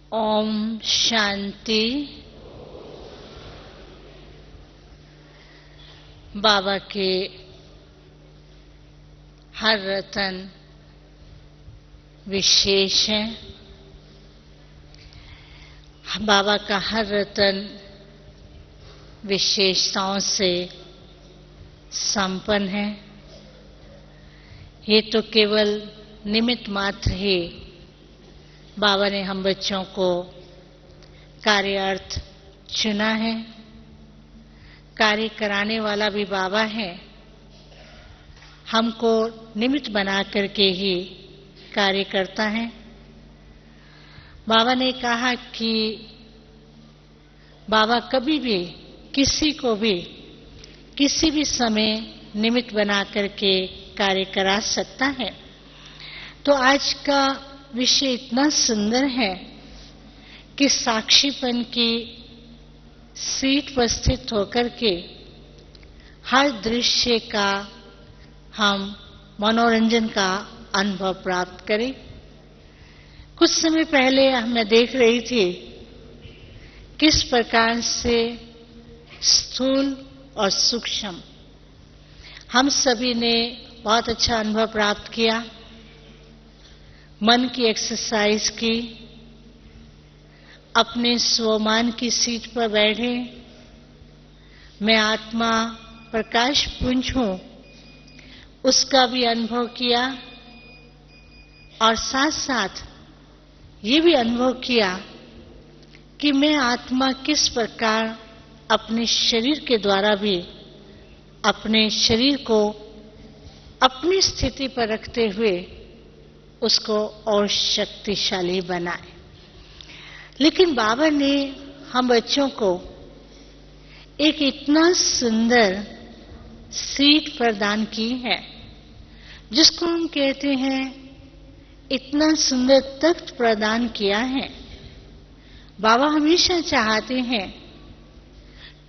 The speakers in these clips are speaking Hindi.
ओम शांति। बाबा के हर रतन विशेष है। बाबा का हर रतन विशेषताओं से संपन्न है। ये तो केवल निमित्त मात्र ही बाबा ने हम बच्चों को कार्य अर्थ चुना है। कार्य कराने वाला भी बाबा है। हमको निमित्त बना करके ही कार्य करता है। बाबा ने कहा कि बाबा कभी भी किसी को भी किसी भी समय निमित्त बना करके कार्य करा सकता है। तो आज का विषय इतना सुंदर है कि साक्षीपन की सीट पर स्थित होकर के हर दृश्य का हम मनोरंजन का अनुभव प्राप्त करें। कुछ समय पहले मैं देख रही थी किस प्रकार से स्थूल और सूक्ष्म हम सभी ने बहुत अच्छा अनुभव प्राप्त किया। मन की एक्सरसाइज की, अपने स्वमान की सीट पर बैठे। मैं आत्मा प्रकाश पुंज हूं, उसका भी अनुभव किया और साथ साथ ये भी अनुभव किया कि मैं आत्मा किस प्रकार अपने शरीर के द्वारा भी अपने शरीर को अपनी स्थिति पर रखते हुए उसको और शक्तिशाली बनाए। लेकिन बाबा ने हम बच्चों को एक इतना सुंदर सीट प्रदान की है जिसको हम कहते हैं इतना सुंदर तख्त प्रदान किया है। बाबा हमेशा चाहते हैं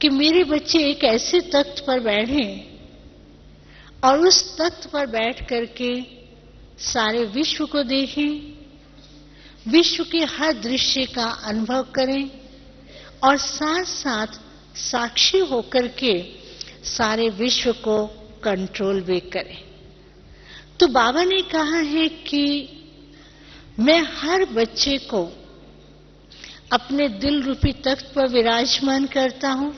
कि मेरे बच्चे एक ऐसे तख्त पर बैठें और उस तख्त पर बैठ करके सारे विश्व को देखें, विश्व के हर दृश्य का अनुभव करें और साथ साथ साक्षी होकर के सारे विश्व को कंट्रोल भी करें। तो बाबा ने कहा है कि मैं हर बच्चे को अपने दिल रूपी तख्त पर विराजमान करता हूं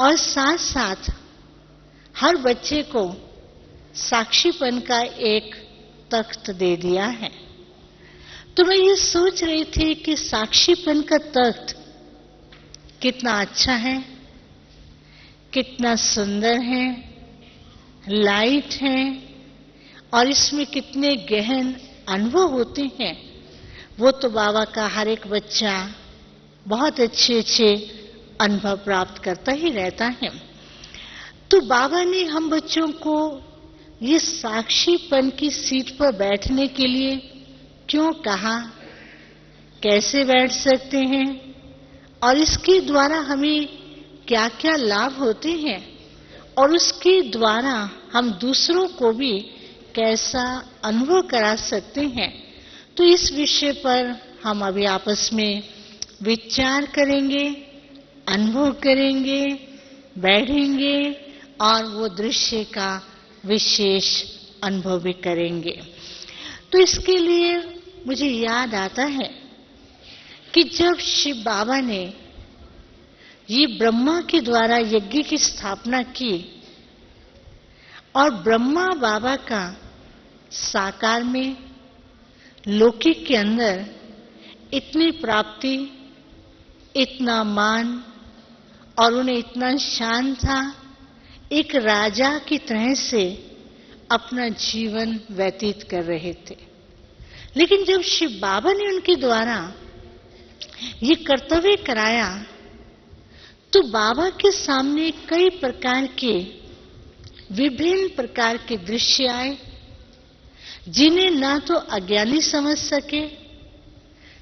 और साथ साथ हर बच्चे को साक्षीपन का एक तख्त दे दिया है। तो मैं ये सोच रही थी कि साक्षीपन का तख्त कितना अच्छा है, कितना सुंदर है, लाइट है और इसमें कितने गहन अनुभव होते हैं। वो तो बाबा का हर एक बच्चा बहुत अच्छे अच्छे अनुभव प्राप्त करता ही रहता है। तो बाबा ने हम बच्चों को ये साक्षीपन की सीट पर बैठने के लिए क्यों कहा, कैसे बैठ सकते हैं और इसके द्वारा हमें क्या क्या लाभ होते हैं और उसके द्वारा हम दूसरों को भी कैसा अनुभव करा सकते हैं। तो इस विषय पर हम अभी आपस में विचार करेंगे, अनुभव करेंगे, बैठेंगे और वो दृश्य का विशेष अनुभव भी करेंगे। तो इसके लिए मुझे याद आता है कि जब शिव बाबा ने ये ब्रह्मा के द्वारा यज्ञ की स्थापना की और ब्रह्मा बाबा का साकार में लौकिक के अंदर इतनी प्राप्ति, इतना मान और उन्हें इतना शान था, एक राजा की तरह से अपना जीवन व्यतीत कर रहे थे। लेकिन जब शिव बाबा ने उनके द्वारा ये कर्तव्य कराया तो बाबा के सामने कई प्रकार के विभिन्न प्रकार के दृश्य आए जिन्हें ना तो अज्ञानी समझ सके,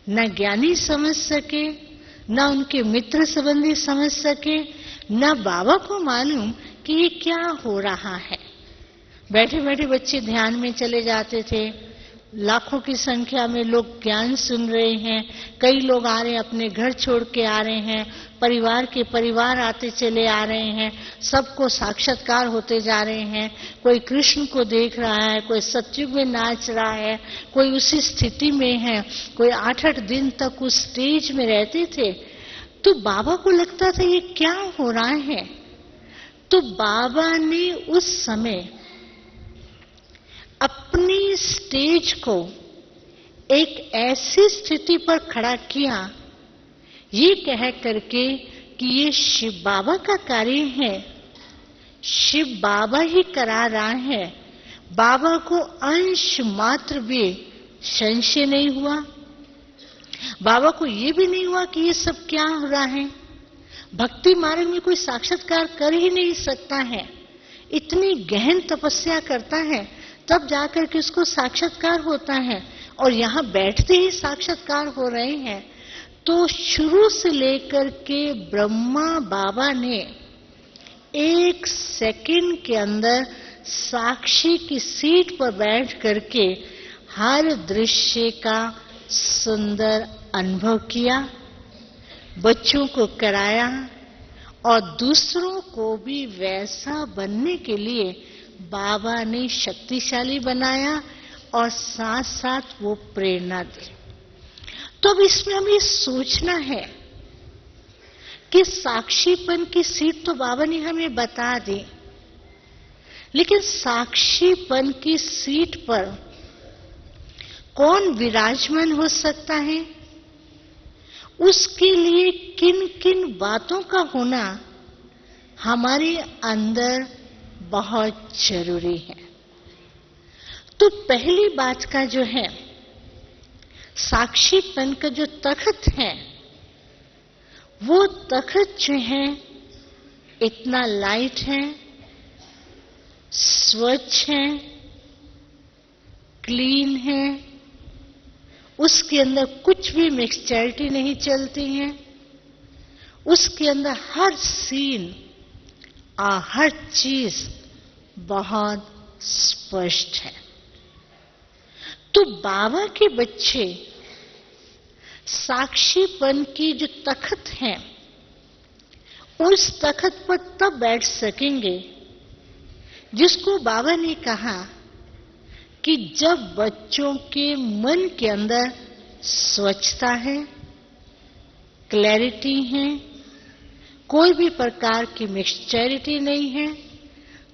ना ज्ञानी समझ सके, ना उनके मित्र संबंधी समझ सके, ना बाबा को मालूम कि ये क्या हो रहा है। बैठे बैठे बच्चे ध्यान में चले जाते थे, लाखों की संख्या में लोग ज्ञान सुन रहे हैं। कई लोग आ रहे हैं, अपने घर छोड़ के आ रहे हैं, परिवार के परिवार आते चले आ रहे हैं, सबको साक्षात्कार होते जा रहे हैं। कोई कृष्ण को देख रहा है, कोई सतयुग में नाच रहा है, कोई उसी स्थिति में है, कोई 8-8 दिन तक उस स्टेज में रहते थे। तो बाबा को लगता था ये क्या हो रहा है। तो बाबा ने उस समय अपनी स्टेज को एक ऐसी स्थिति पर खड़ा किया, ये कह करके कि ये शिव बाबा का कार्य है, शिव बाबा ही करा रहा है। बाबा को अंश मात्र भी संशय नहीं हुआ। बाबा को ये भी नहीं हुआ कि ये सब क्या हो रहा है। भक्ति मार्ग में कोई साक्षात्कार कर ही नहीं सकता है, इतनी गहन तपस्या करता है तब जाकर के उसको साक्षात्कार होता है, और यहाँ बैठते ही साक्षात्कार हो रहे हैं। तो शुरू से लेकर के ब्रह्मा बाबा ने 1 सेकंड के अंदर साक्षी की सीट पर बैठ करके हर दृश्य का सुंदर अनुभव किया, बच्चों को कराया और दूसरों को भी वैसा बनने के लिए बाबा ने शक्तिशाली बनाया और साथ साथ वो प्रेरणा दी। तो अब इसमें हमें सोचना है कि साक्षीपन की सीट तो बाबा ने हमें बता दी, लेकिन साक्षीपन की सीट पर कौन विराजमान हो सकता है, उसके लिए किन किन बातों का होना हमारे अंदर बहुत जरूरी है। तो पहली बात का जो है, साक्षीपन का जो तख्त है, वो तख्त जो है इतना लाइट है, स्वच्छ है, क्लीन है, उसके अंदर कुछ भी मिक्सचरिटी नहीं चलती है, उसके अंदर हर सीन और हर चीज बहुत स्पष्ट है। तो बाबा के बच्चे साक्षीपन की जो तख्त है, उस तख्त पर तब बैठ सकेंगे जिसको बाबा ने कहा कि जब बच्चों के मन के अंदर स्वच्छता है, क्लैरिटी है, कोई भी प्रकार की मिक्सचरिटी नहीं है,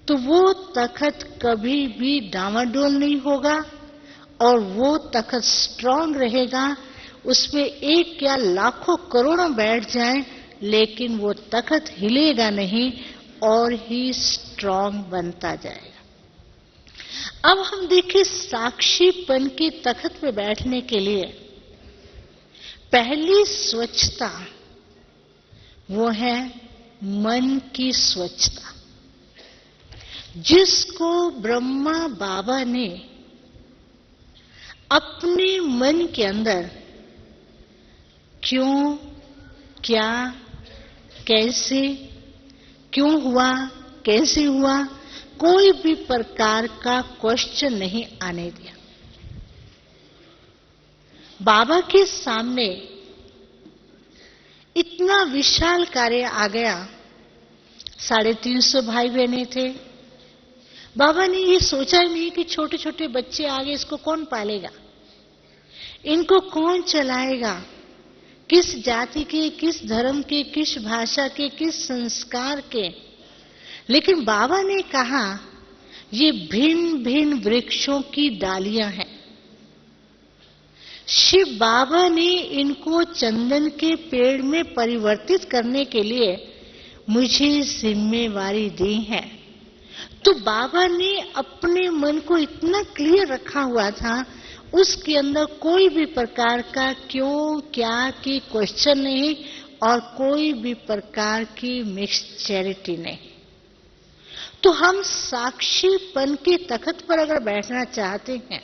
तो वो तख्त कभी भी डामाडोल नहीं होगा और वो तख्त स्ट्रांग रहेगा। उसमें एक या लाखों करोड़ों बैठ जाएं, लेकिन वो तख्त हिलेगा नहीं और ही स्ट्रांग बनता जाएगा। अब हम देखें, साक्षीपन के तख्त पे बैठने के लिए पहली स्वच्छता वो है मन की स्वच्छता, जिसको ब्रह्मा बाबा ने अपने मन के अंदर क्यों, क्या, कैसे, क्यों हुआ, कैसे हुआ, कोई भी प्रकार का क्वेश्चन नहीं आने दिया। बाबा के सामने इतना विशाल कार्य आ गया, 350 भाई बहने थे। बाबा ने ये सोचा ही नहीं कि छोटे छोटे बच्चे आगे, इसको कौन पालेगा, इनको कौन चलाएगा, किस जाति के, किस धर्म के, किस भाषा के, किस संस्कार के। लेकिन बाबा ने कहा ये भिन्न भिन्न वृक्षों की डालियां हैं। शिव बाबा ने इनको चंदन के पेड़ में परिवर्तित करने के लिए मुझे जिम्मेवारी दी है। तो बाबा ने अपने मन को इतना क्लियर रखा हुआ था, उसके अंदर कोई भी प्रकार का क्यों, क्या की क्वेश्चन नहीं और कोई भी प्रकार की मिक्सचरिटी नहीं। तो हम साक्षीपन के तख्त पर अगर बैठना चाहते हैं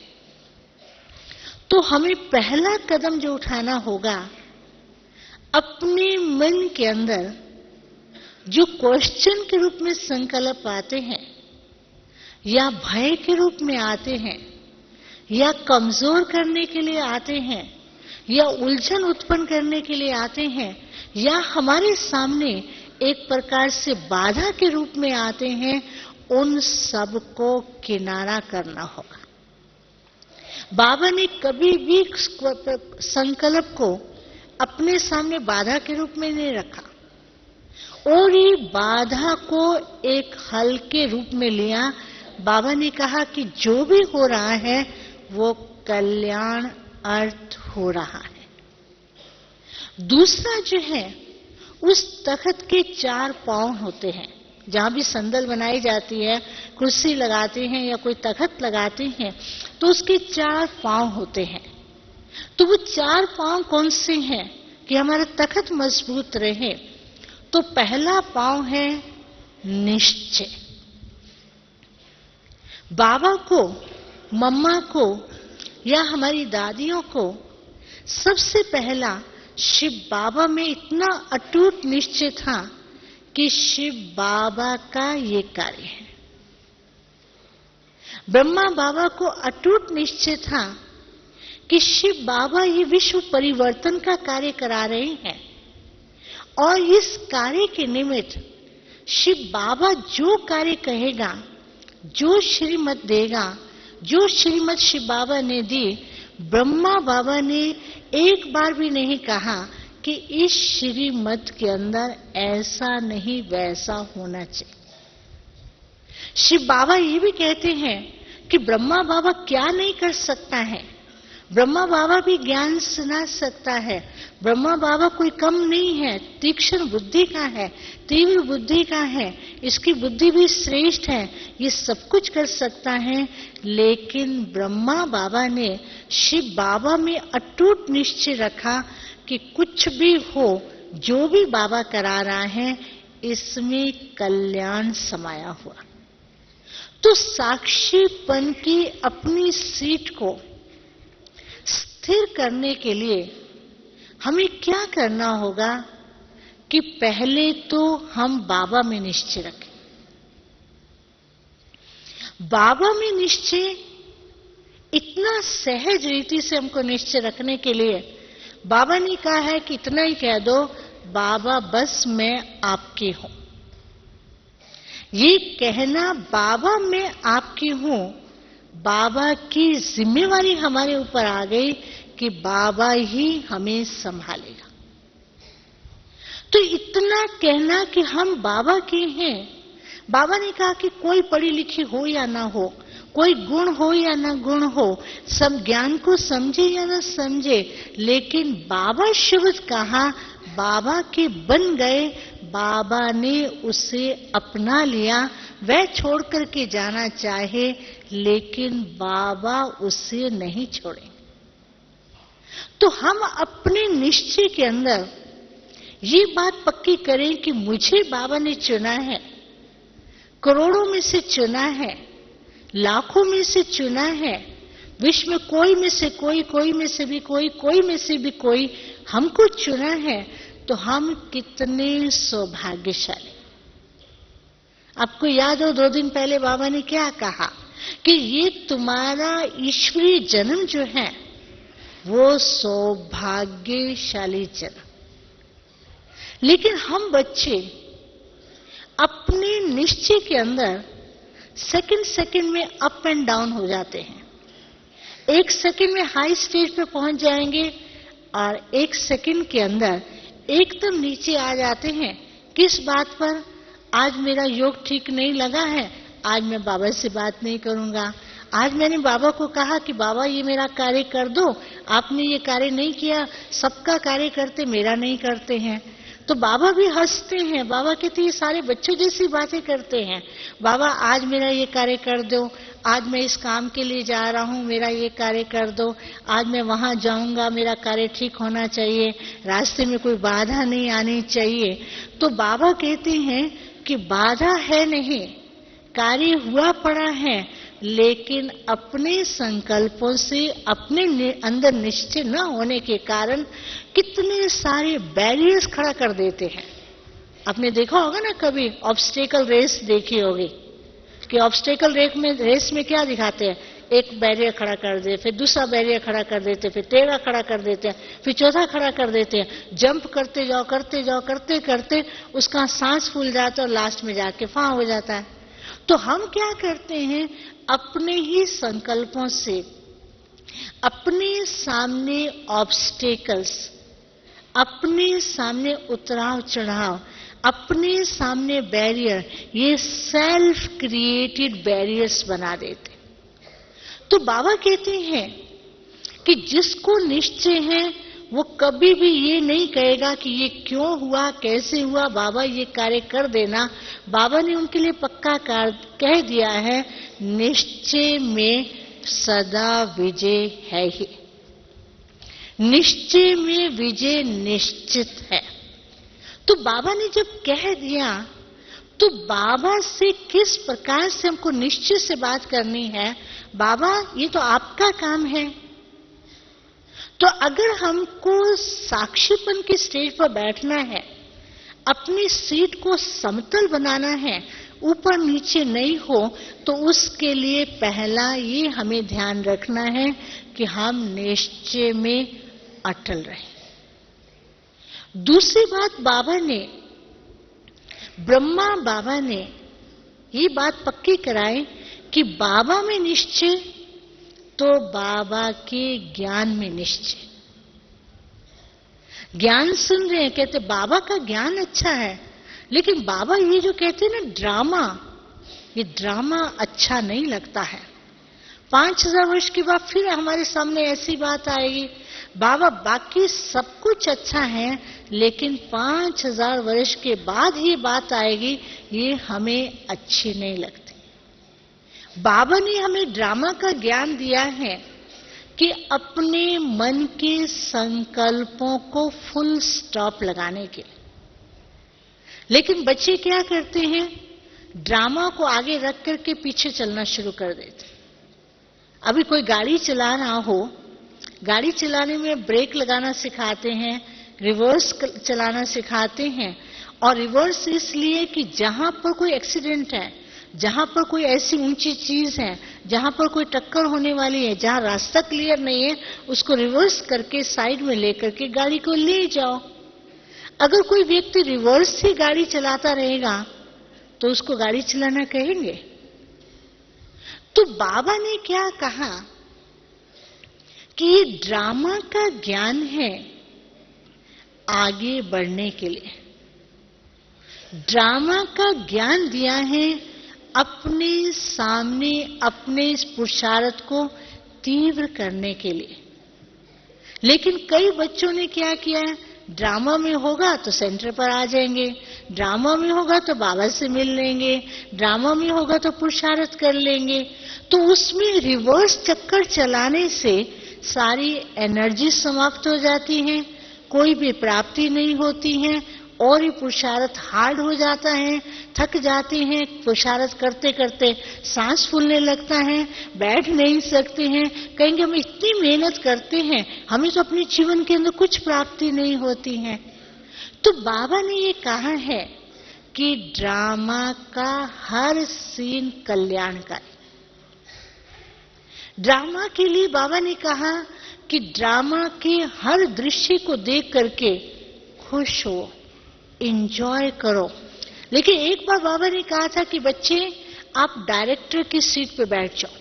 तो हमें पहला कदम जो उठाना होगा, अपने मन के अंदर जो क्वेश्चन के रूप में संकल्प आते हैं या भय के रूप में आते हैं या कमजोर करने के लिए आते हैं, या उलझन उत्पन्न करने के लिए आते हैं, या हमारे सामने एक प्रकार से बाधा के रूप में आते हैं, उन सब को किनारा करना होगा। बाबा ने कभी भी संकल्प को अपने सामने बाधा के रूप में नहीं रखा और ये बाधा को एक हल के रूप में लिया। बाबा ने कहा कि जो भी हो रहा है वो कल्याण अर्थ हो रहा है। दूसरा जो है, उस तख्त के 4 पांव होते हैं। जहां भी संदल बनाई जाती है, कुर्सी लगाते हैं या कोई तख्त लगाते हैं, तो उसके 4 पांव होते हैं। तो वो 4 पांव कौन से हैं कि हमारा तख्त मजबूत रहे? तो पहला पांव है निश्चय। बाबा को, मम्मा को या हमारी दादियों को सबसे पहला शिव बाबा में इतना अटूट निश्चय था कि शिव बाबा का ये कार्य है। ब्रह्मा बाबा को अटूट निश्चय था कि शिव बाबा ये विश्व परिवर्तन का कार्य करा रहे हैं और इस कार्य के निमित्त शिव बाबा जो कार्य कहेगा, जो श्रीमत देगा, जो श्रीमत शिव बाबा ने दी, ब्रह्मा बाबा ने एक बार भी नहीं कहा कि इस श्रीमत के अंदर ऐसा नहीं वैसा होना चाहिए। शिव बाबा ये भी कहते हैं कि ब्रह्मा बाबा क्या नहीं कर सकता है। ब्रह्मा बाबा भी ज्ञान सुना सकता है। ब्रह्मा बाबा कोई कम नहीं है, तीक्ष्ण बुद्धि का है, तीव्र बुद्धि का है, इसकी बुद्धि भी श्रेष्ठ है, ये सब कुछ कर सकता है। लेकिन ब्रह्मा बाबा ने शिव बाबा में अटूट निश्चय रखा कि कुछ भी हो, जो भी बाबा करा रहा है, इसमें कल्याण समाया हुआ। तो साक्षीपन की अपनी सीट को स्थिर करने के लिए हमें क्या करना होगा कि पहले तो हम बाबा में निश्चय रखें। बाबा में निश्चय इतना सहज रीति से हमको निश्चय रखने के लिए बाबा ने कहा है कि इतना ही कह दो, बाबा बस मैं आपकी हूं। ये कहना बाबा मैं आपकी हूं, बाबा की जिम्मेवारी हमारे ऊपर आ गई कि बाबा ही हमें संभालेगा। तो इतना कहना कि हम बाबा के हैं। बाबा ने कहा कि कोई पढ़ी लिखी हो या ना हो, कोई गुण हो या ना गुण हो, सब ज्ञान को समझे या ना समझे, लेकिन बाबा शब्द कहा, बाबा के बन गए, बाबा ने उसे अपना लिया। वह छोड़ करके जाना चाहे लेकिन बाबा उसे नहीं छोड़े। तो हम अपने निश्चय के अंदर ये बात पक्की करें कि मुझे बाबा ने चुना है, करोड़ों में से चुना है, लाखों में से चुना है, विश्व में कोई में से कोई, कोई में से भी कोई, कोई में से भी कोई हमको चुना है। तो हम कितने सौभाग्यशाली। आपको याद हो 2 दिन पहले बाबा ने क्या कहा कि ये तुम्हारा ईश्वरीय जन्म जो है वो सौभाग्यशाली जन्म। लेकिन हम बच्चे अपने निश्चय के अंदर सेकंड सेकंड में अप एंड डाउन हो जाते हैं। 1 सेकंड में हाई स्टेज पे पहुंच जाएंगे और 1 सेकंड के अंदर एकदम नीचे आ जाते हैं। किस बात पर? आज मेरा योग ठीक नहीं लगा है, आज मैं बाबा से बात नहीं करूंगा। आज मैंने बाबा को कहा कि बाबा ये मेरा कार्य कर दो, आपने ये कार्य नहीं किया, सबका कार्य करते मेरा नहीं करते हैं। तो बाबा भी हंसते हैं। बाबा कहते ये सारे बच्चों जैसी बातें करते हैं। बाबा आज मेरा ये कार्य कर दो, आज मैं इस काम के लिए जा रहा हूँ, मेरा ये कार्य कर दो, आज मैं वहां जाऊंगा, मेरा कार्य ठीक होना चाहिए, रास्ते में कोई बाधा नहीं आनी चाहिए। तो बाबा कहते हैं कि बाधा है नहीं, कार्य हुआ पड़ा है, लेकिन अपने संकल्पों से अपने अंदर निश्चय न होने के कारण कितने सारे बैरियर्स खड़ा कर देते हैं। आपने देखा होगा ना, कभी ऑब्स्टेकल रेस देखी होगी कि ऑब्स्टेकल रेस में क्या दिखाते हैं, एक बैरियर खड़ा कर दे, फिर दूसरा बैरियर खड़ा कर देते, फिर तेरा खड़ा कर देते हैं, फिर चौथा खड़ा कर देते हैं। जंप करते जाओ करते जाओ करते करते उसका सांस फूल जाता है और लास्ट में जाके फां हो जाता है। तो हम क्या करते हैं, अपने ही संकल्पों से अपने सामने ऑब्स्टेकल्स, अपने सामने उतराव चढ़ाव, अपने सामने बैरियर, ये सेल्फ क्रिएटेड बैरियर्स बना देते। तो बाबा कहते हैं कि जिसको निश्चय है वो कभी भी ये नहीं कहेगा कि ये क्यों हुआ, कैसे हुआ, बाबा ये कार्य कर देना। बाबा ने उनके लिए पक्का कह दिया है, निश्चय में सदा विजय है ही, निश्चय में विजय निश्चित है। तो बाबा ने जब कह दिया तो बाबा से किस प्रकार से हमको निश्चय से बात करनी है, बाबा ये तो आपका काम है। तो अगर हमको साक्षीपन की स्टेज पर बैठना है, अपनी सीट को समतल बनाना है, ऊपर नीचे नहीं हो, तो उसके लिए पहला ये हमें ध्यान रखना है कि हम निश्चय में अटल रहें। दूसरी बात, बाबा ने, ब्रह्मा बाबा ने ये बात पक्की कराई कि बाबा में निश्चय तो बाबा के ज्ञान में निश्चय। ज्ञान सुन रहे हैं, कहते बाबा का ज्ञान अच्छा है, लेकिन बाबा ये जो कहते हैं ना ड्रामा, ये ड्रामा अच्छा नहीं लगता है। 5000 वर्ष के बाद फिर हमारे सामने ऐसी बात आएगी, बाबा बाकी सब कुछ अच्छा है लेकिन 5000 वर्ष के बाद ये बात आएगी, ये हमें अच्छी नहीं लगती। बाबा ने हमें ड्रामा का ज्ञान दिया है कि अपने मन के संकल्पों को फुल स्टॉप लगाने के। लेकिन बच्चे क्या करते हैं, ड्रामा को आगे रख करके पीछे चलना शुरू कर देते। अभी कोई गाड़ी चला रहा हो, गाड़ी चलाने में ब्रेक लगाना सिखाते हैं, रिवर्स चलाना सिखाते हैं। और रिवर्स इसलिए कि जहां पर कोई एक्सीडेंट है, जहां पर कोई ऐसी ऊंची चीज है, जहां पर कोई टक्कर होने वाली है, जहां रास्ता क्लियर नहीं है, उसको रिवर्स करके साइड में लेकर के गाड़ी को ले जाओ। अगर कोई व्यक्ति रिवर्स से गाड़ी चलाता रहेगा तो उसको गाड़ी चलाना कहेंगे? तो बाबा ने क्या कहा कि ये ड्रामा का ज्ञान है आगे बढ़ने के लिए। ड्रामा का ज्ञान दिया है अपने सामने अपने इस पुरुषार्थ को तीव्र करने के लिए। लेकिन कई बच्चों ने क्या किया, ड्रामा में होगा तो सेंटर पर आ जाएंगे, ड्रामा में होगा तो बाबा से मिल लेंगे, ड्रामा में होगा तो पुरुषार्थ कर लेंगे। तो उसमें रिवर्स चक्कर चलाने से सारी एनर्जी समाप्त हो जाती है, कोई भी प्राप्ति नहीं होती है, और ये पुरुषार्थ हार्ड हो जाता है, थक जाते हैं, पुरुषार्थ करते करते सांस फूलने लगता है, बैठ नहीं सकते हैं, कहेंगे हम इतनी मेहनत करते हैं, हमें तो अपने जीवन के अंदर कुछ प्राप्ति नहीं होती है। तो बाबा ने ये कहा है कि ड्रामा का हर सीन कल्याणकारी। ड्रामा के लिए बाबा ने कहा कि ड्रामा के हर दृश्य को देख करके खुश हो, एंजॉय करो। लेकिन एक बार बाबा ने कहा था कि बच्चे आप डायरेक्टर की सीट पे बैठ जाओ।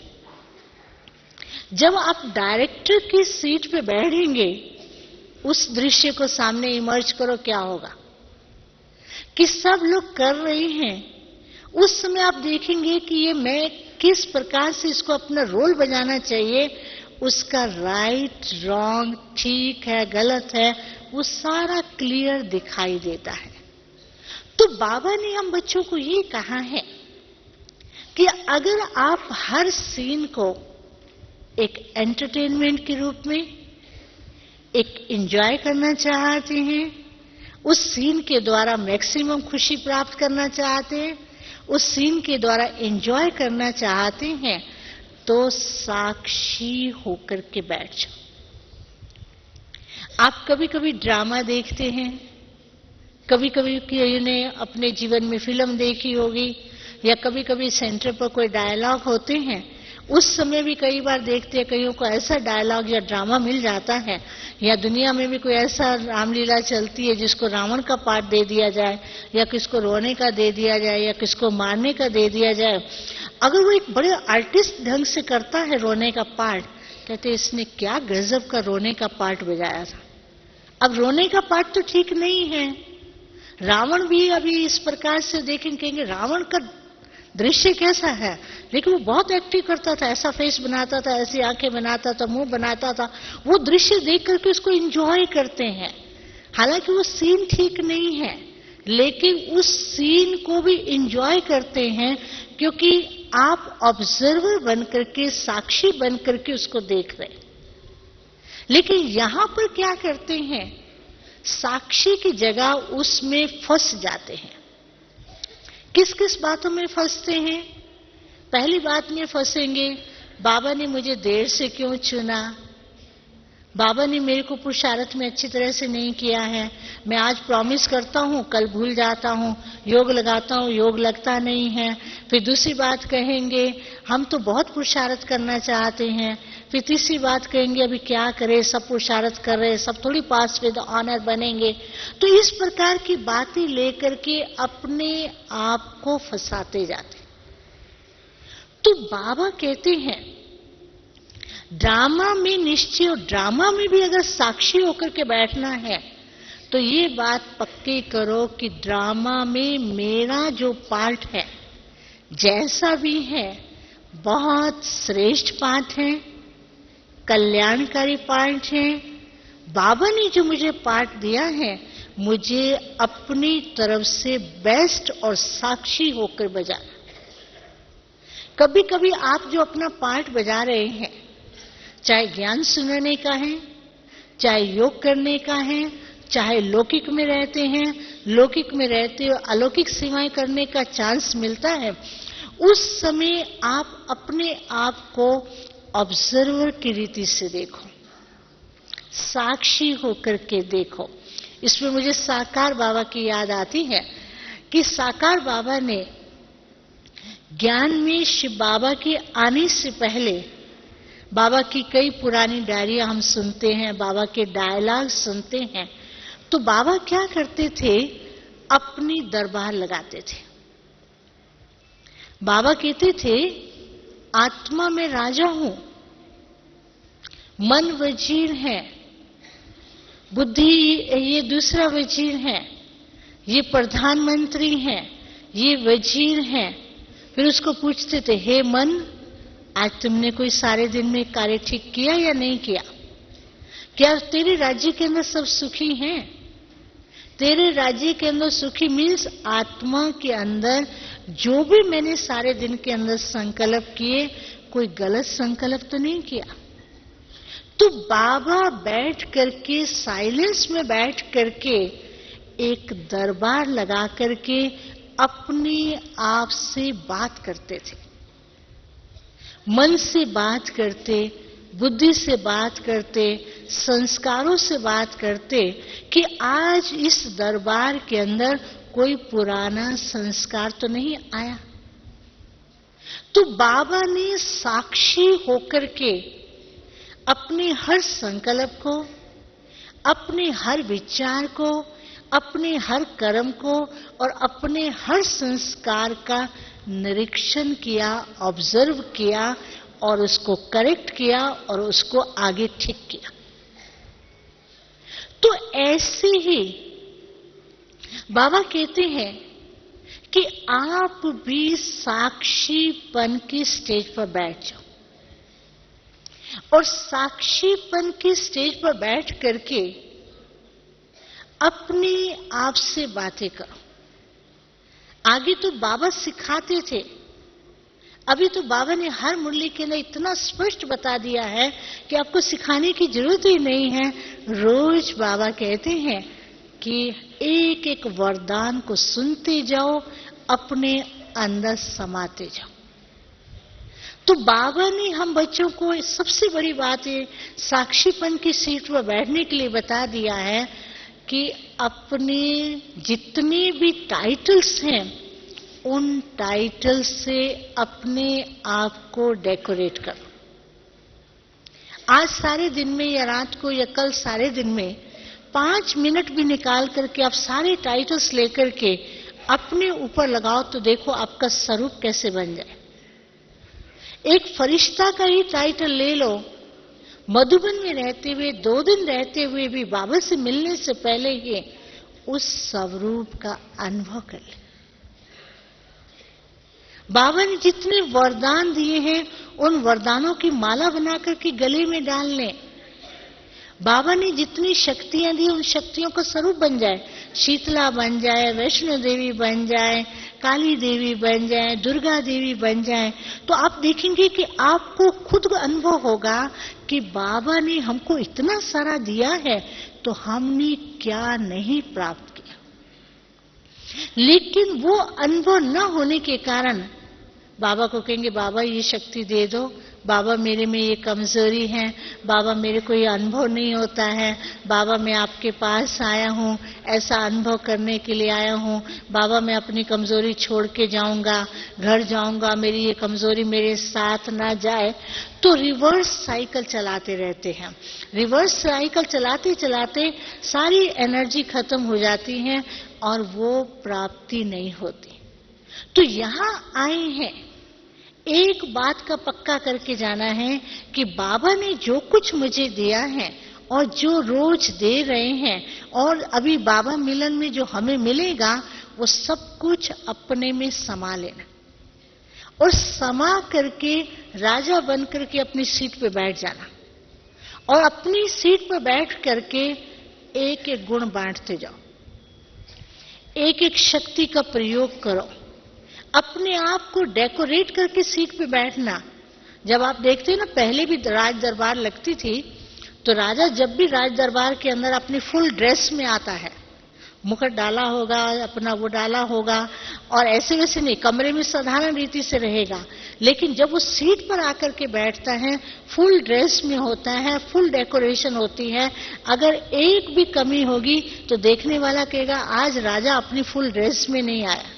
जब आप डायरेक्टर की सीट पे बैठेंगे, उस दृश्य को सामने इमर्ज करो, क्या होगा कि सब लोग कर रहे हैं। उस समय आप देखेंगे कि ये मैं किस प्रकार से इसको अपना रोल बजाना चाहिए, उसका राइट रॉन्ग, ठीक है गलत है, वो सारा क्लियर दिखाई देता है। तो बाबा ने हम बच्चों को ये कहा है कि अगर आप हर सीन को एक एंटरटेनमेंट के रूप में, एक एंजॉय करना चाहते हैं, उस सीन के द्वारा मैक्सिमम खुशी प्राप्त करना चाहते हैं, उस सीन के द्वारा एंजॉय करना चाहते हैं, तो साक्षी होकर के बैठ जाओ। आप कभी कभी ड्रामा देखते हैं, कभी कभी किसी ने अपने जीवन में फिल्म देखी होगी, या कभी कभी सेंटर पर कोई डायलॉग होते हैं, उस समय भी कई बार देखते हैं कईयों को ऐसा डायलॉग या ड्रामा मिल जाता है, या दुनिया में भी कोई ऐसा रामलीला चलती है जिसको रावण का पार्ट दे दिया जाए, या किसको रोने का दे दिया जाए, या किसको मारने का दे दिया जाए। अगर वो एक बड़े आर्टिस्ट ढंग से करता है रोने का पार्ट, कहते इसने क्या गजब का रोने का पार्ट बजाया था। अब रोने का पार्ट तो ठीक नहीं है। रावण भी अभी इस प्रकार से कहेंगे रावण का दृश्य कैसा है, लेकिन वो बहुत एक्टिव करता था, ऐसा फेस बनाता था, ऐसी आंखें बनाता था, मुंह बनाता था। वो दृश्य देख करके उसको एंजॉय करते हैं। हालांकि वो सीन ठीक नहीं है, लेकिन उस सीन को भी एंजॉय करते हैं, क्योंकि आप ऑब्जर्वर बनकर के, साक्षी बनकर के उसको देख रहे हैं। लेकिन यहां पर क्या करते हैं, साक्षी की जगह उसमें फंस जाते हैं। किस किस बातों में फंसते हैं? पहली बात में फंसेंगे, बाबा ने मुझे देर से क्यों चुना, बाबा ने मेरे को पुरुषार्थ में अच्छी तरह से नहीं किया है, मैं आज प्रॉमिस करता हूं कल भूल जाता हूं, योग लगाता हूं योग लगता नहीं है। फिर दूसरी बात कहेंगे, हम तो बहुत पुरुषार्थ करना चाहते हैं। फिर तीसरी बात कहेंगे, अभी क्या करें, सब पुरुषार्थ कर रहे, सब थोड़ी पास विद ऑनर बनेंगे। तो इस प्रकार की बातें लेकर के अपने आप को फंसाते जाते। तो बाबा कहते हैं ड्रामा में निश्चय, और ड्रामा में भी अगर साक्षी होकर के बैठना है तो ये बात पक्की करो कि ड्रामा में मेरा जो पार्ट है, जैसा भी है, बहुत श्रेष्ठ पार्ट है, कल्याणकारी पार्ट है। बाबा ने जो मुझे पार्ट दिया है, मुझे अपनी तरफ से बेस्ट और साक्षी होकर बजाना। कभी कभी आप जो अपना पार्ट बजा रहे हैं, चाहे ज्ञान सुनाने का है, चाहे योग करने का है, चाहे लौकिक में रहते हैं, लौकिक में रहते हो अलौकिक सेवाएं करने का चांस मिलता है, उस समय आप अपने आप को ऑब्जर्वर की रीति से देखो, साक्षी होकर के देखो। इसमें मुझे साकार बाबा की याद आती है कि साकार बाबा ने ज्ञान में शिव बाबा के आने से पहले बाबा की कई पुरानी डायरियां हम सुनते हैं, बाबा के डायलॉग सुनते हैं। तो बाबा क्या करते थे, अपनी दरबार लगाते थे। बाबा कहते थे आत्मा में राजा हूं, मन वजीर है, बुद्धि ये दूसरा वजीर है, ये प्रधानमंत्री है, ये वजीर है। फिर उसको पूछते थे, हे मन, आज तुमने कोई सारे दिन में कार्य ठीक किया या नहीं किया? क्या तेरे राज्य के अंदर सब सुखी हैं? तेरे राज्य के अंदर सुखी मीन्स आत्मा के अंदर जो भी मैंने सारे दिन के अंदर संकल्प किए, कोई गलत संकल्प तो नहीं किया। तो बाबा बैठ करके, साइलेंस में बैठ करके, एक दरबार लगा करके अपने आप से बात करते थे, मन से बात करते, बुद्धि से बात करते, संस्कारों से बात करते कि आज इस दरबार के अंदर कोई पुराना संस्कार तो नहीं आया। तो बाबा ने साक्षी होकर के अपने हर संकल्प को, अपने हर विचार को, अपने हर कर्म को और अपने हर संस्कार का निरीक्षण किया, ऑब्जर्व किया और उसको करेक्ट किया और उसको आगे ठीक किया। तो ऐसे ही बाबा कहते हैं कि आप भी साक्षीपन की स्टेज पर बैठ जाओ और साक्षीपन की स्टेज पर बैठ करके अपने आप से बातें करो। आगे तो बाबा सिखाते थे, अभी तो बाबा ने हर मुरली के लिए इतना स्पष्ट बता दिया है कि आपको सिखाने की जरूरत ही नहीं है। रोज बाबा कहते हैं कि एक एक वरदान को सुनते जाओ, अपने अंदर समाते जाओ। तो बाबा ने हम बच्चों को सबसे बड़ी बात है साक्षीपन की सीट पर बैठने के लिए बता दिया है कि अपने जितने भी टाइटल्स हैं उन टाइटल से अपने आप को डेकोरेट करो। आज सारे दिन में या रात को या कल सारे दिन में 5 मिनट भी निकाल करके आप सारे टाइटल्स लेकर के अपने ऊपर लगाओ तो देखो आपका स्वरूप कैसे बन जाए। एक फरिश्ता का ही टाइटल ले लो, मधुबन में रहते हुए 2 दिन रहते हुए भी बाबा से मिलने से पहले ही उस स्वरूप का अनुभव कर ले। बाबा ने जितने वरदान दिए हैं उन वरदानों की माला बना करके गले में डाल लें। बाबा ने जितनी शक्तियां दी उन शक्तियों का स्वरूप बन जाए। शीतला बन जाए, वैष्णो देवी बन जाए, काली देवी बन जाए, दुर्गा देवी बन जाए, तो आप देखेंगे कि आपको खुद को अनुभव होगा कि बाबा ने हमको इतना सारा दिया है तो हमने क्या नहीं प्राप्त किया। लेकिन वो अनुभव न होने के कारण बाबा को कहेंगे बाबा ये शक्ति दे दो, बाबा मेरे में ये कमजोरी है, बाबा मेरे को ये अनुभव नहीं होता है, बाबा मैं आपके पास आया हूँ, ऐसा अनुभव करने के लिए आया हूँ, बाबा मैं अपनी कमजोरी छोड़ के जाऊंगा, घर जाऊंगा, मेरी ये कमजोरी मेरे साथ ना जाए। तो रिवर्स साइकिल चलाते रहते हैं। रिवर्स साइकिल चलाते चलाते सारी एनर्जी खत्म हो जाती है और वो प्राप्ति नहीं होती। तो यहाँ आए हैं, एक बात का पक्का करके जाना है कि बाबा ने जो कुछ मुझे दिया है और जो रोज दे रहे हैं और अभी बाबा मिलन में जो हमें मिलेगा वो सब कुछ अपने में समा लेना और समा करके राजा बन करके अपनी सीट पे बैठ जाना और अपनी सीट पर बैठ करके एक एक गुण बांटते जाओ, एक एक शक्ति का प्रयोग करो, अपने आप को डेकोरेट करके सीट पे बैठना। जब आप देखते हैं ना, पहले भी राज दरबार लगती थी तो राजा जब भी राज दरबार के अंदर अपनी फुल ड्रेस में आता है, मुकुट डाला होगा, अपना वो डाला होगा और ऐसे वैसे नहीं, कमरे में साधारण रीति से रहेगा, लेकिन जब वो सीट पर आकर के बैठता है फुल ड्रेस में होता है, फुल डेकोरेशन होती है। अगर एक भी कमी होगी तो देखने वाला कहेगा आज राजा अपनी फुल ड्रेस में नहीं आया।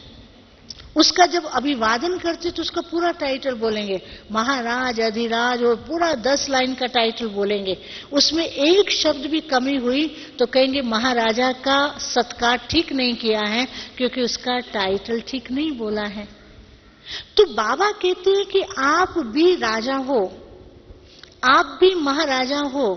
उसका जब अभिवादन करते तो उसका पूरा टाइटल बोलेंगे, महाराज, अधिराज, और पूरा 10 लाइन का टाइटल बोलेंगे। उसमें एक शब्द भी कमी हुई तो कहेंगे महाराजा का सत्कार ठीक नहीं किया है क्योंकि उसका टाइटल ठीक नहीं बोला है। तो बाबा कहते हैं कि आप भी राजा हो, आप भी महाराजा हो।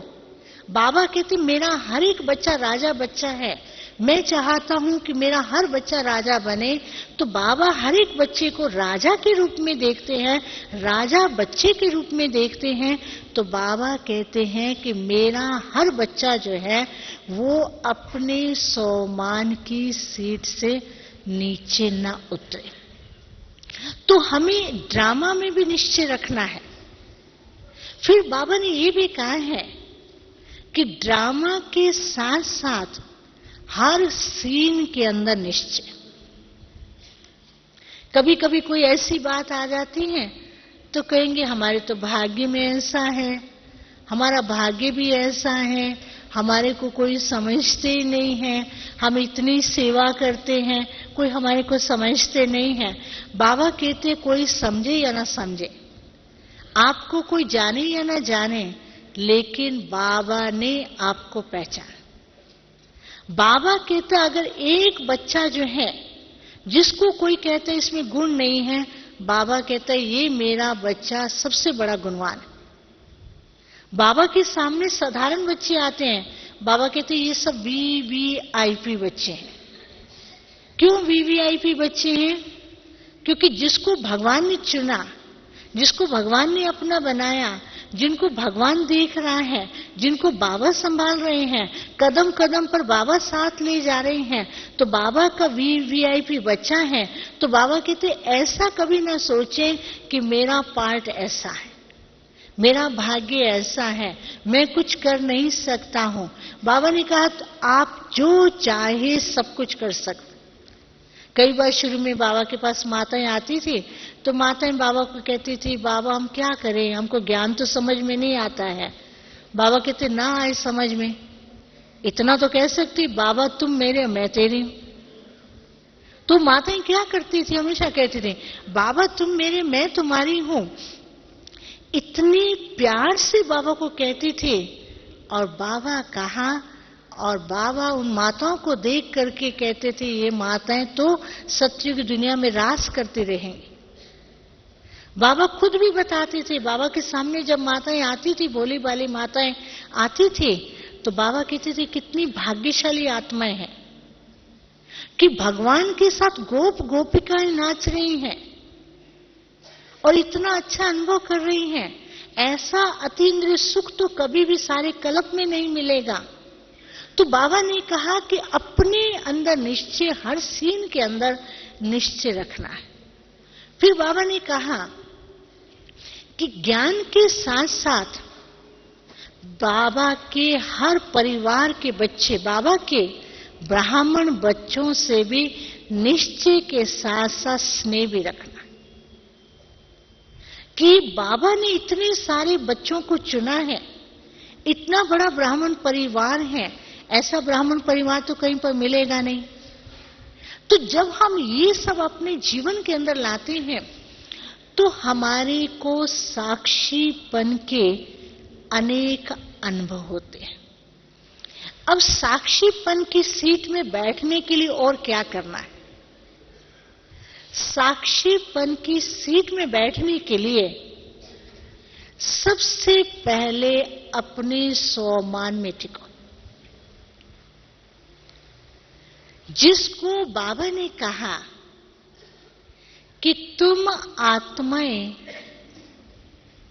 बाबा कहते मेरा हर एक बच्चा राजा बच्चा है, मैं चाहता हूं कि मेरा हर बच्चा राजा बने। तो बाबा हर एक बच्चे को राजा के रूप में देखते हैं, राजा बच्चे के रूप में देखते हैं। तो बाबा कहते हैं कि मेरा हर बच्चा जो है वो अपने सोमान की सीट से नीचे ना उतरे। तो हमें ड्रामा में भी निश्चय रखना है। फिर बाबा ने ये भी कहा है कि ड्रामा के साथ साथ हर सीन के अंदर निश्चय। कभी कभी कोई ऐसी बात आ जाती है तो कहेंगे हमारे तो भाग्य में ऐसा है, हमारा भाग्य भी ऐसा है, हमारे को कोई समझते ही नहीं है, हम इतनी सेवा करते हैं कोई हमारे को समझते नहीं है। बाबा कहते कोई समझे या ना समझे, आपको कोई जाने या ना जाने, लेकिन बाबा ने आपको पहचाना। बाबा कहता अगर एक बच्चा जो है जिसको कोई कहता है इसमें गुण नहीं है, बाबा कहता है ये मेरा बच्चा सबसे बड़ा गुणवान है। बाबा के सामने साधारण बच्चे आते हैं, बाबा कहते हैं ये सब वीवीआईपी बच्चे हैं। क्यों वीवीआईपी बच्चे हैं? क्योंकि जिसको भगवान ने चुना, जिसको भगवान ने अपना बनाया, जिनको भगवान देख रहा है, जिनको बाबा संभाल रहे हैं, कदम कदम पर बाबा साथ ले जा रहे हैं, तो बाबा का वीवीआईपी बच्चा है। तो बाबा कहते ऐसा कभी ना सोचें कि मेरा पार्ट ऐसा है, मेरा भाग्य ऐसा है, मैं कुछ कर नहीं सकता हूं। बाबा ने कहा आप जो चाहे सब कुछ कर सकते। कई बार शुरू में बाबा के पास माताएं आती थी तो माताएं बाबा को कहती थी बाबा हम क्या करें, हमको ज्ञान तो समझ में नहीं आता है। बाबा कहते ना आए समझ में, इतना तो कह सकती बाबा तुम मेरे मैं तेरी हूं। तो माताएं क्या करती थी, हमेशा कहती थी बाबा तुम मेरे, मैं तुम्हारी हूं। इतनी प्यार से बाबा को कहती थी। और बाबा कहा, और बाबा उन माताओं को देख करके कहते थे ये माताएं तो सत्युग दुनिया में राज करती रहेंगी। बाबा खुद भी बताते थे, बाबा के सामने जब माताएं आती थी, भोली भाली माताएं आती थी, तो बाबा कहते थे कितनी भाग्यशाली आत्माएं हैं कि भगवान के साथ गोप गोपिकाएं नाच रही हैं और इतना अच्छा अनुभव कर रही हैं। ऐसा अतीन्द्रिय सुख तो कभी भी सारे कल्प में नहीं मिलेगा। तो बाबा ने कहा कि अपने अंदर निश्चय, हर सीन के अंदर निश्चय रखना है। फिर बाबा ने कहा कि ज्ञान के साथ साथ बाबा के हर परिवार के बच्चे, बाबा के ब्राह्मण बच्चों से भी निश्चय के साथ साथ स्नेह भी रखना, कि बाबा ने इतने सारे बच्चों को चुना है, इतना बड़ा ब्राह्मण परिवार है, ऐसा ब्राह्मण परिवार तो कहीं पर मिलेगा नहीं। तो जब हम ये सब अपने जीवन के अंदर लाते हैं तो हमारे को साक्षीपन के अनेक अनुभव होते हैं। अब साक्षीपन की सीट में बैठने के लिए और क्या करना है? साक्षीपन की सीट में बैठने के लिए सबसे पहले अपने स्वमान में टिको। जिसको बाबा ने कहा कि तुम आत्माएं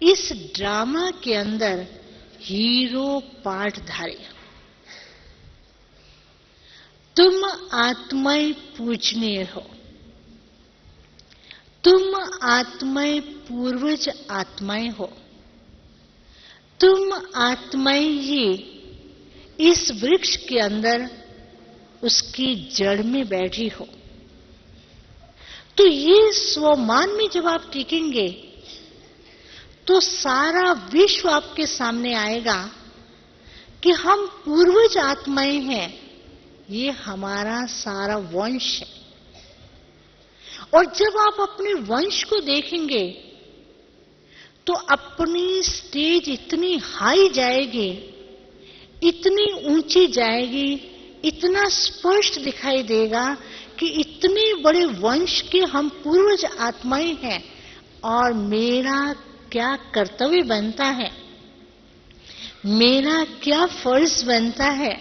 इस ड्रामा के अंदर हीरो पार्टधारी, तुम आत्माएं पूजनीय हो, तुम आत्माएं पूर्वज आत्माएं हो, तुम आत्माएं ही इस वृक्ष के अंदर उसकी जड़ में बैठी हो। तो ये स्वमान में जब आप टिकेंगे तो सारा विश्व आपके सामने आएगा कि हम पूर्वज आत्माएं हैं, ये हमारा सारा वंश है। और जब आप अपने वंश को देखेंगे तो अपनी स्टेज इतनी हाई जाएगी, इतनी ऊंची जाएगी, इतना स्पष्ट दिखाई देगा कि इतने बड़े वंश के हम पूर्वज आत्माएं हैं और मेरा क्या कर्तव्य बनता है, मेरा क्या फर्ज बनता है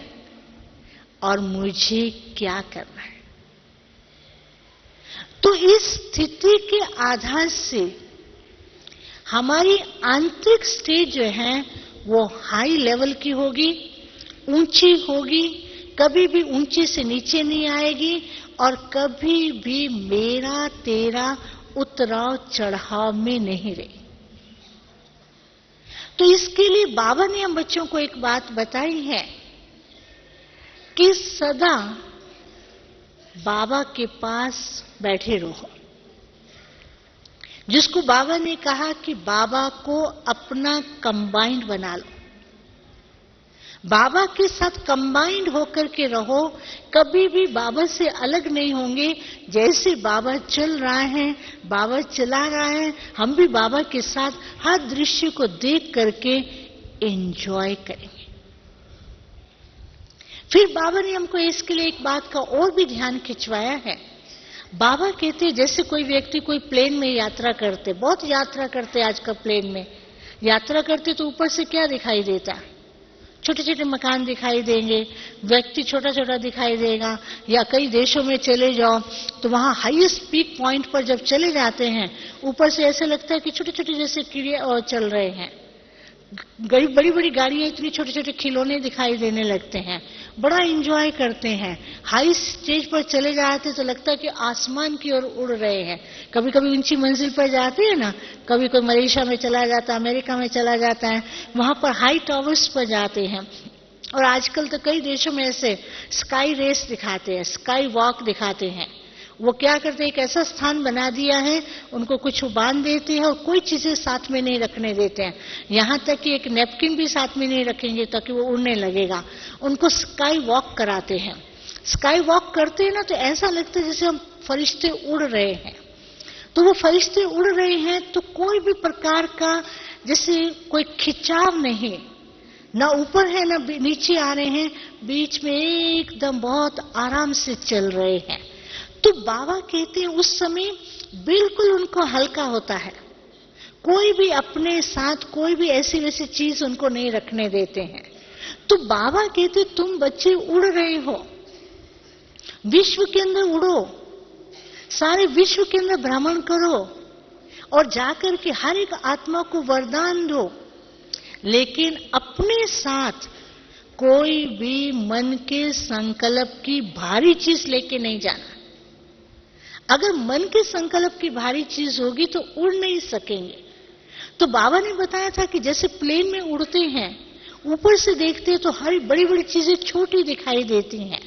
और मुझे क्या करना है। तो इस स्थिति के आधार से हमारी आंतरिक स्टेज जो है वो हाई लेवल की होगी, ऊंची होगी, कभी भी ऊंचे से नीचे नहीं आएगी और कभी भी मेरा तेरा उतराव चढ़ाव में नहीं रही। तो इसके लिए बाबा ने हम बच्चों को एक बात बताई है कि सदा बाबा के पास बैठे रहो। जिसको बाबा ने कहा कि बाबा को अपना कंबाइंड बना लो, बाबा के साथ कंबाइंड होकर के रहो, कभी भी बाबा से अलग नहीं होंगे। जैसे बाबा चल रहा है, बाबा चला रहा है, हम भी बाबा के साथ हर दृश्य को देख करके एंजॉय करेंगे। फिर बाबा ने हमको इसके लिए एक बात का और भी ध्यान खिंचवाया है। बाबा कहते जैसे कोई व्यक्ति कोई प्लेन में यात्रा करते, बहुत यात्रा करते आजकल प्लेन में यात्रा करते, तो ऊपर से क्या दिखाई देता? छोटे छोटे मकान दिखाई देंगे, व्यक्ति छोटा छोटा दिखाई देगा। या कई देशों में चले जाओ तो वहां हाईएस्ट पीक पॉइंट पर जब चले जाते हैं, ऊपर से ऐसे लगता है कि छोटे छोटे जैसे कीड़े और चल रहे हैं। बड़ी बड़ी गाड़ियां, इतनी छोटे छोटे खिलौने दिखाई देने लगते हैं, बड़ा एंजॉय करते हैं। हाई स्टेज पर चले जाते तो लगता है कि आसमान की ओर उड़ रहे हैं। कभी कभी ऊंची मंजिल पर जाते हैं ना, कभी कोई मलेशिया में चला जाता है, अमेरिका में चला जाता है, वहां पर हाई टावर्स पर जाते हैं। और आजकल तो कई देशों में ऐसे स्काई रेस दिखाते हैं, स्काई वॉक दिखाते हैं। वो क्या करते हैं, एक ऐसा स्थान बना दिया है, उनको कुछ बांध देते हैं और कोई चीजें साथ में नहीं रखने देते हैं। यहां तक कि एक नैपकिन भी साथ में नहीं रखेंगे ताकि वो उड़ने लगेगा। उनको स्काई वॉक कराते हैं। स्काई वॉक करते हैं ना तो ऐसा लगता है जैसे हम फरिश्ते उड़ रहे हैं। तो वो फरिश्ते उड़ रहे हैं तो कोई भी प्रकार का जैसे कोई खिंचाव नहीं, ना ऊपर है ना नीचे आ रहे हैं, बीच में एकदम बहुत आराम से चल रहे हैं। तो बाबा कहते हैं उस समय बिल्कुल उनको हल्का होता है, कोई भी अपने साथ कोई भी ऐसी वैसी चीज उनको नहीं रखने देते हैं। तो बाबा कहते तुम बच्चे उड़ रहे हो, विश्व के अंदर उड़ो, सारे विश्व के अंदर भ्रमण करो और जाकर के हर एक आत्मा को वरदान दो, लेकिन अपने साथ कोई भी मन के संकल्प की भारी चीज लेके नहीं जाना। अगर मन के संकल्प की भारी चीज होगी तो उड़ नहीं सकेंगे। तो बाबा ने बताया था कि जैसे प्लेन में उड़ते हैं, ऊपर से देखते हैं तो हर बड़ी बड़ी चीजें छोटी दिखाई देती हैं।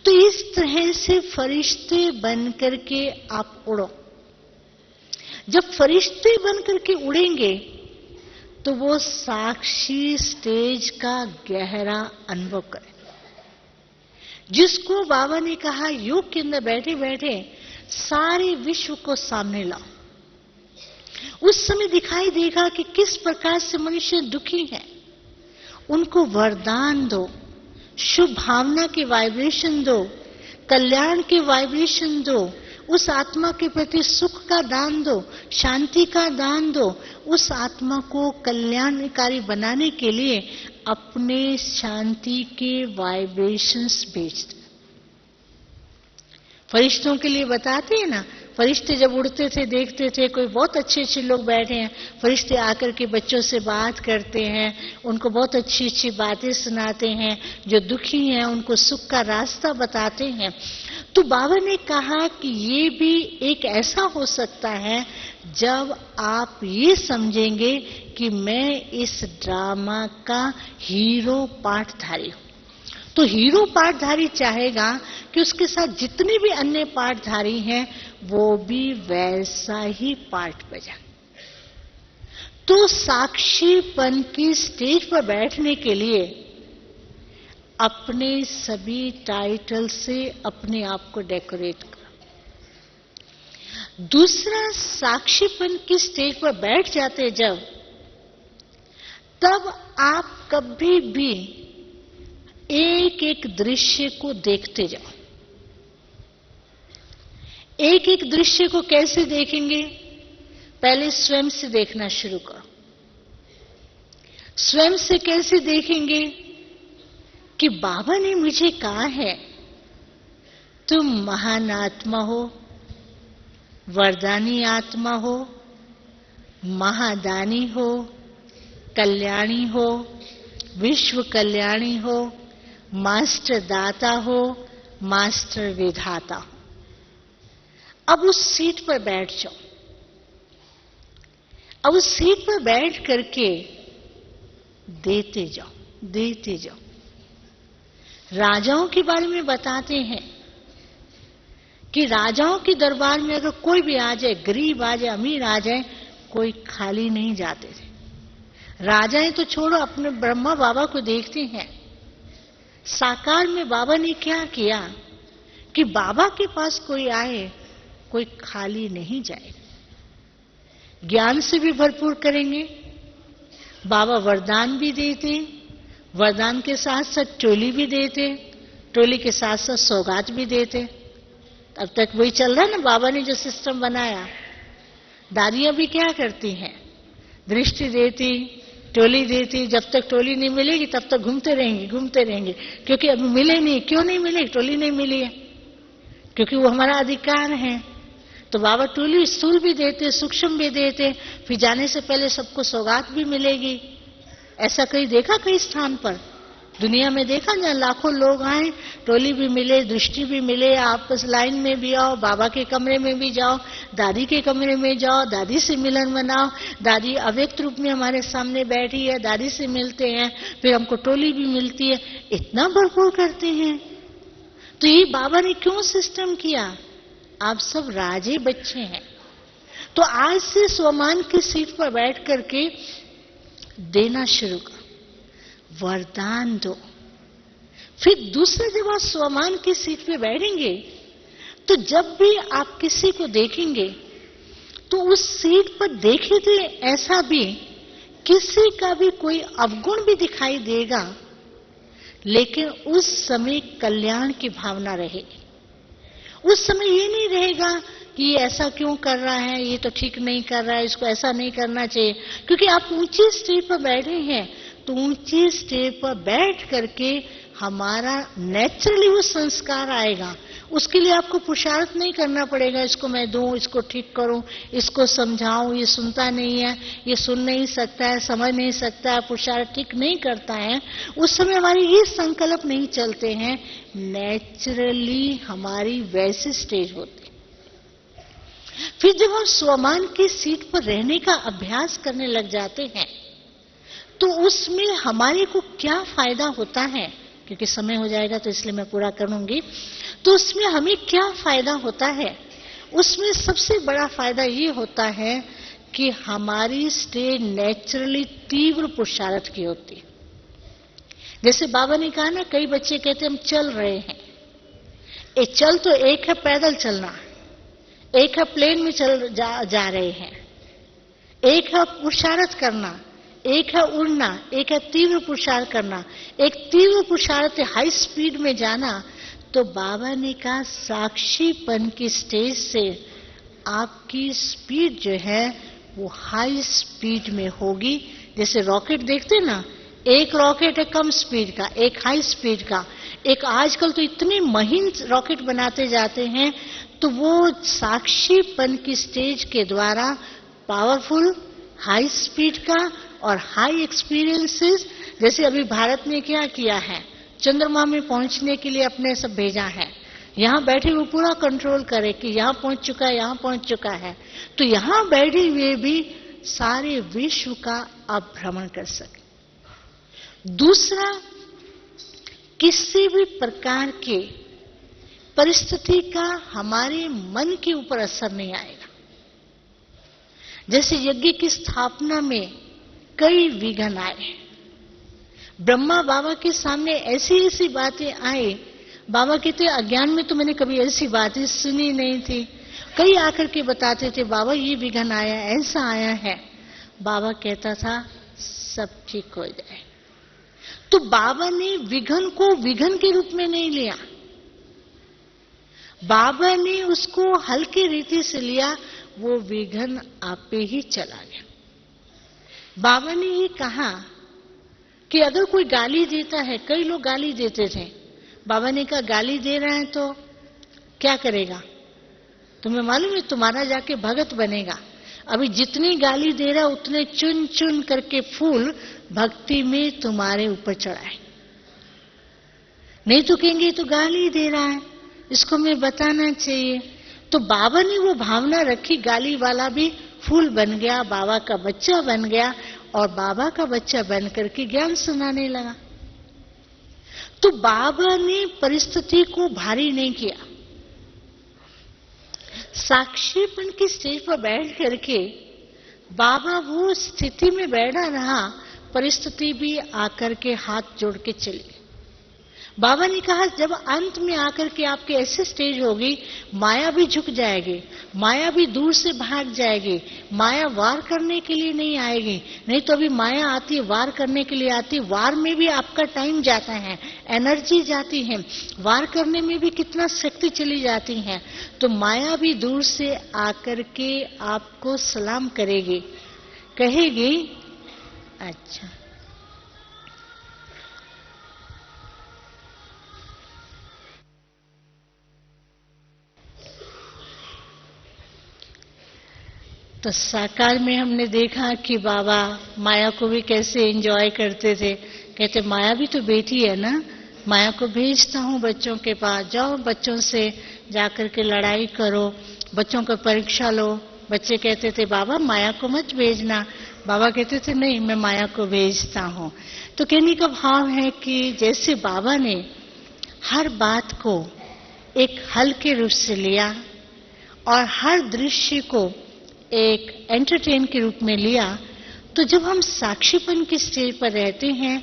तो इस तरह से फरिश्ते बन करके आप उड़ो। जब फरिश्ते बन करके उड़ेंगे तो वो साक्षी स्टेज का गहरा अनुभव करें, जिसको बाबा ने कहा योग के अंदर बैठे बैठे सारे विश्व को सामने लाओ। उस समय दिखाई देगा कि किस प्रकार से मनुष्य दुखी है, उनको वरदान दो, शुभ भावना के वाइब्रेशन दो, कल्याण के वाइब्रेशन दो, उस आत्मा के प्रति सुख का दान दो, शांति का दान दो, उस आत्मा को कल्याणकारी बनाने के लिए अपने शांति के वाइब्रेशंस भेज दो। फरिश्तों के लिए बताते हैं ना, फरिश्ते जब उड़ते थे देखते थे कोई बहुत अच्छे अच्छे लोग बैठे हैं, फरिश्ते आकर के बच्चों से बात करते हैं, उनको बहुत अच्छी अच्छी बातें सुनाते हैं, जो दुखी हैं उनको सुख का रास्ता बताते हैं। तो बाबा ने कहा कि ये भी एक ऐसा हो सकता है जब आप ये समझेंगे कि मैं इस ड्रामा का हीरो पार्टधारी हूं। तो हीरो पार्टधारी चाहेगा कि उसके साथ जितने भी अन्य पार्टधारी हैं वो भी वैसा ही पार्ट बजाए। तो साक्षीपन की स्टेज पर बैठने के लिए अपने सभी टाइटल से अपने आप को डेकोरेट करो। दूसरा, साक्षीपन की स्टेज पर बैठ जाते जब, तब आप कभी भी एक एक दृश्य को देखते जाओ। एक एक दृश्य को कैसे देखेंगे? पहले स्वयं से देखना शुरू करो। स्वयं से कैसे देखेंगे? कि बाबा ने मुझे कहा है तुम महान आत्मा हो, वरदानी आत्मा हो, महादानी हो, कल्याणी हो, विश्व कल्याणी हो, मास्टर दाता हो, मास्टर विधाता हो। अब उस सीट पर बैठ जाओ। अब उस सीट पर बैठ करके देते जाओ, देते जाओ। राजाओं के बारे में बताते हैं कि राजाओं के दरबार में अगर कोई भी आ जाए, गरीब आ जाए, अमीर आ जाए, कोई खाली नहीं जाते थे। राजाएं तो छोड़ो, अपने ब्रह्मा बाबा को देखते हैं। साकार में बाबा ने क्या किया कि बाबा के पास कोई आए, कोई खाली नहीं जाए। ज्ञान से भी भरपूर करेंगे, बाबा वरदान भी देते, वरदान के साथ साथ टोली भी देते, टोली के साथ साथ सौगात भी देते। अब तक वही चल रहा है ना, बाबा ने जो सिस्टम बनाया। दादियां भी क्या करती हैं? दृष्टि देती, टोली देती, जब तक टोली नहीं मिलेगी तब तक घूमते रहेंगे, घूमते रहेंगे, क्योंकि अभी मिले नहीं। क्यों नहीं मिले? टोली नहीं मिली है, क्योंकि वो हमारा अधिकार है। तो बाबा टोली स्थूल भी देते, सूक्ष्म भी देते, फिर जाने से पहले सबको सौगात भी मिलेगी। ऐसा कहीं देखा? कई स्थान पर दुनिया में देखा जहां लाखों लोग आए, टोली भी मिले, दृष्टि भी मिले, आपस लाइन में भी आओ, बाबा के कमरे में भी जाओ, दादी के कमरे में जाओ, दादी से मिलन मनाओ। दादी अव्यक्त रूप में हमारे सामने बैठी है, दादी से मिलते हैं, फिर हमको टोली भी मिलती है। इतना भरपूर करते हैं। तो ये बाबा ने क्यों सिस्टम किया? आप सब राजे बच्चे हैं। तो आज से स्वमान की सीट पर बैठ करके देना शुरू करो, वरदान दो। फिर दूसरा, जब आप स्वमान की सीट पे बैठेंगे तो जब भी आप किसी को देखेंगे तो उस सीट पर देखे थे ऐसा भी किसी का भी कोई अवगुण भी दिखाई देगा, लेकिन उस समय कल्याण की भावना रहेगी। उस समय ये नहीं रहेगा कि ये ऐसा क्यों कर रहा है, ये तो ठीक नहीं कर रहा है, इसको ऐसा नहीं करना चाहिए। क्योंकि आप ऊंची स्टेज पर बैठे हैं, तो ऊंची स्टेज पर बैठ करके हमारा नेचुरली वो संस्कार आएगा। उसके लिए आपको पुरुषार्थ नहीं करना पड़ेगा, इसको मैं दूं, इसको ठीक करूं, इसको समझाऊं, ये सुनता नहीं है, ये सुन नहीं सकता है, समझ नहीं सकता है, पुरुषार्थ ठीक नहीं करता है। उस समय हमारे ये संकल्प नहीं चलते हैं, नेचुरली हमारी वैसी स्टेज होती। फिर जब हम स्वमान की सीट पर रहने का अभ्यास करने लग जाते हैं, तो उसमें हमारे को क्या फायदा होता है, क्योंकि समय हो जाएगा तो इसलिए मैं पूरा करूंगी। तो उसमें हमें क्या फायदा होता है? उसमें सबसे बड़ा फायदा ये होता है कि हमारी स्टेज नेचुरली तीव्र पुरुषार्थ की होती है। जैसे बाबा ने कहा ना, कई बच्चे कहते हम चल रहे हैं। चल तो एक है पैदल चलना, एक है प्लेन में जा रहे हैं, एक है पुरुषार्थ करना, एक है उड़ना, एक है तीव्र पुरुषार्थ करना। एक तीव्र पुरुषार्थ हाई स्पीड में जाना। तो बाबा ने कहा साक्षीपन की स्टेज से आपकी स्पीड जो है वो हाई स्पीड में होगी। जैसे रॉकेट देखते ना, एक रॉकेट है कम स्पीड का, एक हाई स्पीड का, एक आजकल तो इतने महीन रॉकेट बनाते जाते हैं। तो वो साक्षीपन की स्टेज के द्वारा पावरफुल हाई स्पीड का और हाई एक्सपीरियंसेस, जैसे अभी भारत ने क्या किया है, चंद्रमा में पहुंचने के लिए अपने सब भेजा है। यहां बैठे हुए पूरा कंट्रोल करे कि यहां पहुंच चुका है, यहां पहुंच चुका है। तो यहां बैठे हुए भी सारे विश्व का आप भ्रमण कर सके। दूसरा, किसी भी प्रकार के परिस्थिति का हमारे मन के ऊपर असर नहीं आएगा। जैसे यज्ञ की स्थापना में कई विघ्न आए, ब्रह्मा बाबा के सामने ऐसी ऐसी बातें आई, बाबा कहते अज्ञान में तो मैंने कभी ऐसी बातें सुनी नहीं थी। कई आकर के बताते थे बाबा ये विघ्न आया, ऐसा आया है। बाबा कहता था सब ठीक हो जाए। तो बाबा ने विघ्न को विघ्न के रूप में नहीं लिया, बाबा ने उसको हल्के रीति से लिया, वो विघ्न आपे ही चला गया। बाबा ने ये कहा कि अगर कोई गाली देता है, कई लोग गाली देते थे, बाबा ने कहा गाली दे रहा है तो क्या करेगा, तुम्हें मालूम है तुम्हारा जाके भगत बनेगा। अभी जितनी गाली दे रहा है उतने चुन चुन करके फूल भक्ति में तुम्हारे ऊपर चढ़ाए। नहीं तो कहेंगे तो गाली दे रहा है, इसको मैं बताना चाहिए। तो बाबा ने वो भावना रखी, गाली वाला भी फूल बन गया, बाबा का बच्चा बन गया और बाबा का बच्चा बन करके ज्ञान सुनाने लगा। तो बाबा ने परिस्थिति को भारी नहीं किया। साक्षीपन की स्टेज पर बैठ करके बाबा वो स्थिति में बैठा रहा, परिस्थिति भी आकर के हाथ जोड़ के चली। बाबा ने कहा जब अंत में आकर के आपके ऐसे स्टेज होगी, माया भी झुक जाएगी, माया भी दूर से भाग जाएगी, माया वार करने के लिए नहीं आएगी। नहीं तो अभी माया आती है वार करने के लिए आती, वार में भी आपका टाइम जाता है, एनर्जी जाती है, वार करने में भी कितना शक्ति चली जाती है। तो माया भी दूर से आकर के आपको सलाम करेगी, कहेगी अच्छा तो साकार में हमने देखा कि बाबा माया को भी कैसे एंजॉय करते थे। कहते माया भी तो बेटी है ना, माया को भेजता हूँ बच्चों के पास, जाओ बच्चों से जाकर के लड़ाई करो, बच्चों को परीक्षा लो। बच्चे कहते थे बाबा माया को मत भेजना, बाबा कहते थे नहीं मैं माया को भेजता हूँ। तो कहने का भाव है कि जैसे बाबा ने हर बात को एक हल्के रूप से लिया और हर दृश्य को एक एंटरटेन के रूप में लिया, तो जब हम साक्षीपन की स्टेज पर रहते हैं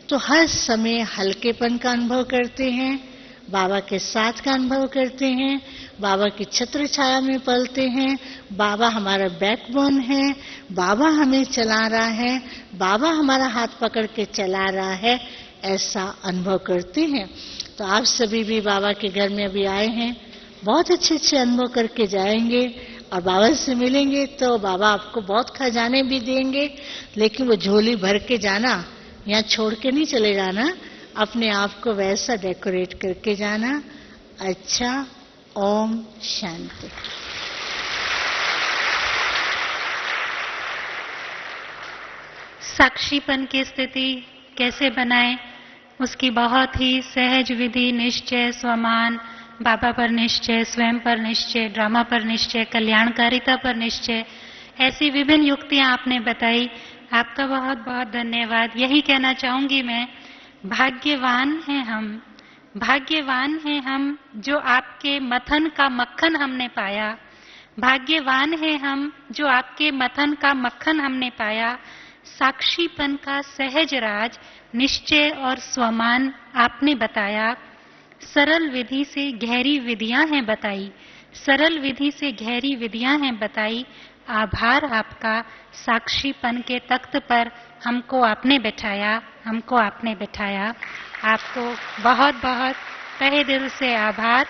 तो हर समय हल्केपन का अनुभव करते हैं, बाबा के साथ का अनुभव करते हैं, बाबा की छत्र छाया में पलते हैं, बाबा हमारा बैकबोन है, बाबा हमें चला रहा है, बाबा हमारा हाथ पकड़ के चला रहा है, ऐसा अनुभव करते हैं। तो आप सभी भी बाबा के घर में अभी आए हैं, बहुत अच्छे अच्छे अनुभव करके जाएंगे और बाबा से मिलेंगे तो बाबा आपको बहुत खजाने भी देंगे, लेकिन वो झोली भर के जाना, यहाँ छोड़ के नहीं चले जाना, अपने आप को वैसा डेकोरेट करके जाना। अच्छा, ओम शांति। साक्षीपन की स्थिति कैसे बनाएं, उसकी बहुत ही सहज विधि, निश्चय, स्वमान, बाबा पर निश्चय, स्वयं पर निश्चय, ड्रामा पर निश्चय, कल्याणकारिता पर निश्चय, ऐसी विभिन्न युक्तियां आपने बताई। आपका बहुत बहुत धन्यवाद। यही कहना चाहूंगी मैं, भाग्यवान हैं हम, भाग्यवान हैं हम जो आपके मथन का मक्खन हमने पाया, भाग्यवान हैं हम जो आपके मथन का मक्खन हमने पाया। साक्षीपन का सहज राज, निश्चय और स्वमान आपने बताया। सरल विधि से गहरी विधियां हैं बताई, सरल विधि से गहरी विधियां हैं बताई। आभार आपका, साक्षीपन के तख्त पर हमको आपने बैठाया, हमको आपने बैठाया। आपको बहुत बहुत तहे दिल से आभार।